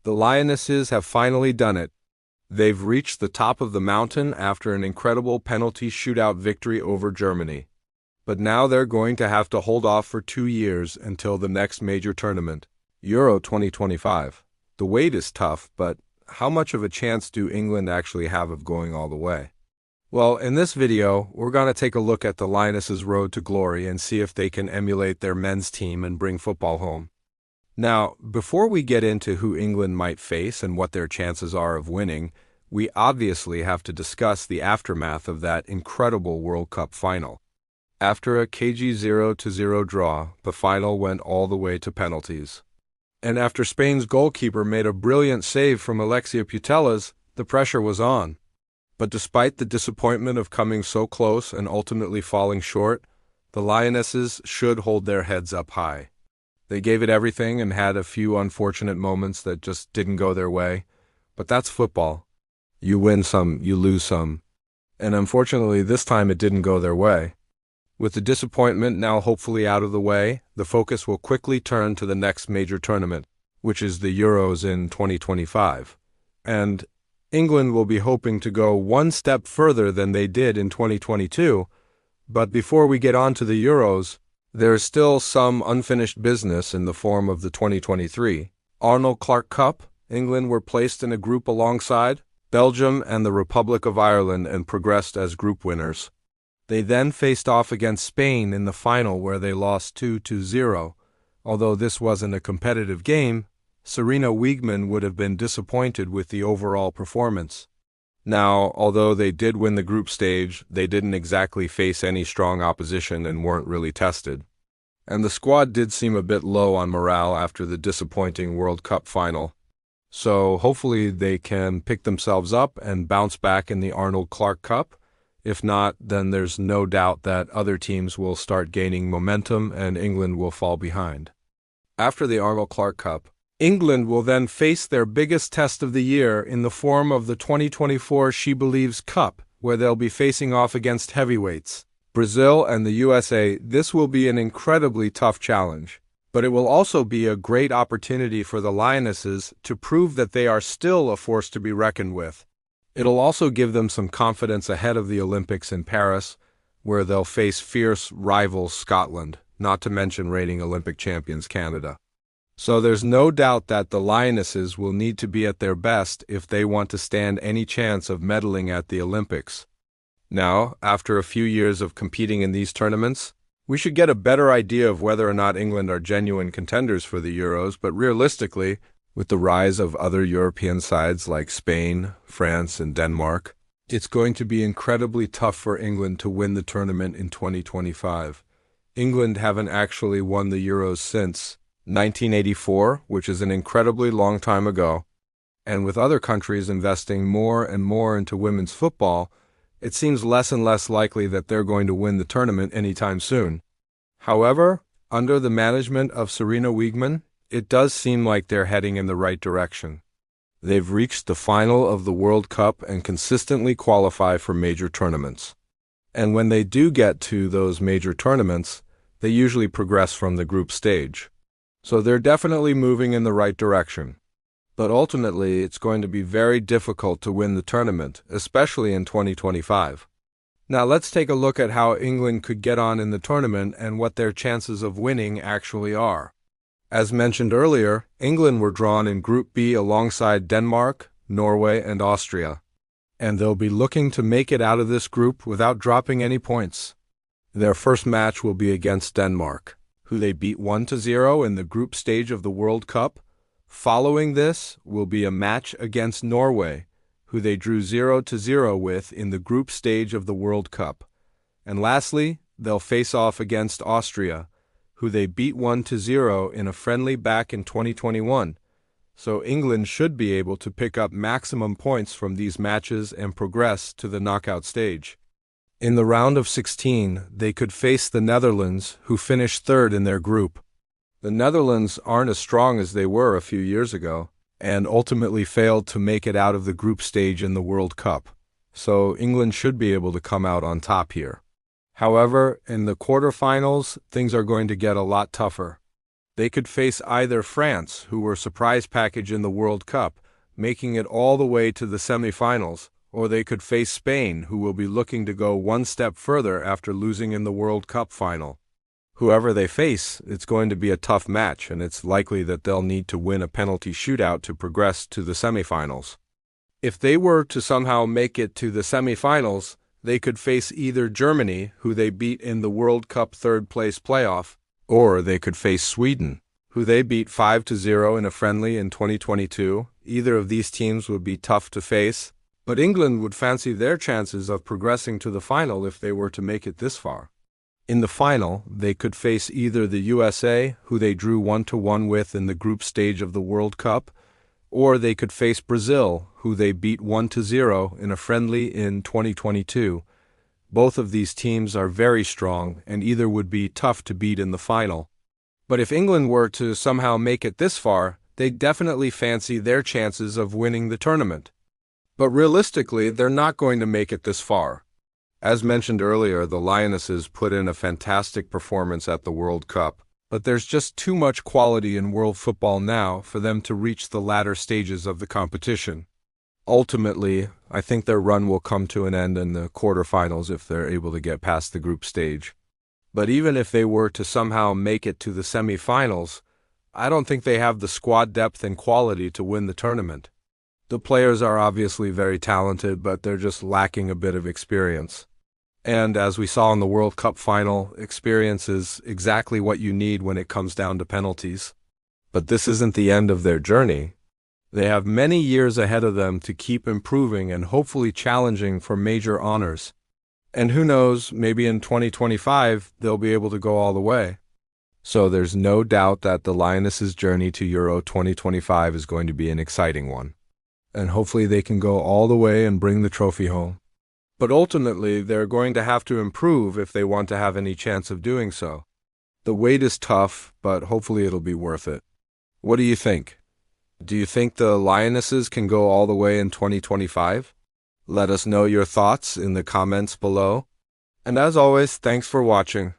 The Lionesses have finally done it. They've reached the top of the mountain after an incredible penalty shootout victory over Germany. But now they're going to have to hold off for 2 years until the next major tournament, Euro 2025. The wait is tough, but how much of a chance do England actually have of going all the way? Well, in this video, we're going to take a look at the Lionesses' road to glory and see if they can emulate their men's team and bring football home. Now, before we get into who England might face and what their chances are of winning, we obviously have to discuss the aftermath of that incredible World Cup final. After a cagey 0-0 draw, the final went all the way to penalties. And after Spain's goalkeeper made a brilliant save from Alexia Putellas, the pressure was on. But despite the disappointment of coming so close and ultimately falling short, the Lionesses should hold their heads up high. They gave it everything and had a few unfortunate moments that just didn't go their way. But that's football. You win some, you lose some. And unfortunately, this time it didn't go their way. With the disappointment now hopefully out of the way, the focus will quickly turn to the next major tournament, which is the Euros in 2025. And England will be hoping to go one step further than they did in 2022. But before we get on to the Euros, there's still some unfinished business in the form of the 2023 Arnold Clark Cup. England were placed in a group alongside Belgium and the Republic of Ireland and progressed as group winners. They then faced off against Spain in the final where they lost 2-0. Although this wasn't a competitive game, Sarina Wiegman would have been disappointed with the overall performance. Now, although they did win the group stage, they didn't exactly face any strong opposition and weren't really tested. And the squad did seem a bit low on morale after the disappointing World Cup final. So hopefully they can pick themselves up and bounce back in the Arnold Clark Cup. If not, then there's no doubt that other teams will start gaining momentum and England will fall behind. After the Arnold Clark Cup, England will then face their biggest test of the year in the form of the 2024 She Believes Cup, where they'll be facing off against heavyweights, Brazil and the USA. This will be an incredibly tough challenge, but it will also be a great opportunity for the Lionesses to prove that they are still a force to be reckoned with. It'll also give them some confidence ahead of the Olympics in Paris, where they'll face fierce rival Scotland, not to mention reigning Olympic champions Canada. So there's no doubt that the Lionesses will need to be at their best if they want to stand any chance of medaling at the Olympics. Now, after a few years of competing in these tournaments, we should get a better idea of whether or not England are genuine contenders for the Euros, but realistically, with the rise of other European sides like Spain, France, and Denmark, it's going to be incredibly tough for England to win the tournament in 2025. England haven't actually won the Euros since 1984, which is an incredibly long time ago, and with other countries investing more and more into women's football, it seems less and less likely that they're going to win the tournament anytime soon. However, under the management of Sarina Wiegman, it does seem like they're heading in the right direction. They've reached the final of the World Cup and consistently qualify for major tournaments. And when they do get to those major tournaments, they usually progress from the group stage. So they're definitely moving in the right direction. But ultimately, it's going to be very difficult to win the tournament, especially in 2025. Now let's take a look at how England could get on in the tournament and what their chances of winning actually are. As mentioned earlier, England were drawn in Group B alongside Denmark, Norway, and Austria. And they'll be looking to make it out of this group without dropping any points. Their first match will be against Denmark, who they beat 1-0 in the group stage of the World Cup. Following this will be a match against Norway, who they drew 0-0 with in the group stage of the World Cup. And lastly, they'll face off against Austria, who they beat 1-0 in a friendly back in 2021. So England should be able to pick up maximum points from these matches and progress to the knockout stage. In the round of 16, they could face the Netherlands, who finished third in their group. The Netherlands aren't as strong as they were a few years ago, and ultimately failed to make it out of the group stage in the World Cup. So England should be able to come out on top here. However, in the quarterfinals, things are going to get a lot tougher. They could face either France, who were surprise package in the World Cup, making it all the way to the semifinals, or they could face Spain, who will be looking to go one step further after losing in the World Cup final. Whoever they face, it's going to be a tough match, and it's likely that they'll need to win a penalty shootout to progress to the semifinals. If they were to somehow make it to the semifinals, they could face either Germany, who they beat in the World Cup third-place playoff, or they could face Sweden, who they beat 5-0 in a friendly in 2022. Either of these teams would be tough to face, but England would fancy their chances of progressing to the final if they were to make it this far. In the final, they could face either the USA, who they drew 1-1 with in the group stage of the World Cup, or they could face Brazil, who they beat 1-0 in a friendly in 2022. Both of these teams are very strong, and either would be tough to beat in the final. But if England were to somehow make it this far, they'd definitely fancy their chances of winning the tournament. But realistically, they're not going to make it this far. As mentioned earlier, the Lionesses put in a fantastic performance at the World Cup, but there's just too much quality in world football now for them to reach the latter stages of the competition. Ultimately, I think their run will come to an end in the quarterfinals if they're able to get past the group stage. But even if they were to somehow make it to the semifinals, I don't think they have the squad depth and quality to win the tournament. The players are obviously very talented, but they're just lacking a bit of experience. And as we saw in the World Cup final, experience is exactly what you need when it comes down to penalties. But this isn't the end of their journey. They have many years ahead of them to keep improving and hopefully challenging for major honors. And who knows, maybe in 2025 they'll be able to go all the way. So there's no doubt that the Lionesses' journey to Euro 2025 is going to be an exciting one. And hopefully they can go all the way and bring the trophy home. But ultimately, they're going to have to improve if they want to have any chance of doing so. The wait is tough, but hopefully it'll be worth it. What do you think? Do you think the Lionesses can go all the way in 2025? Let us know your thoughts in the comments below. And as always, thanks for watching.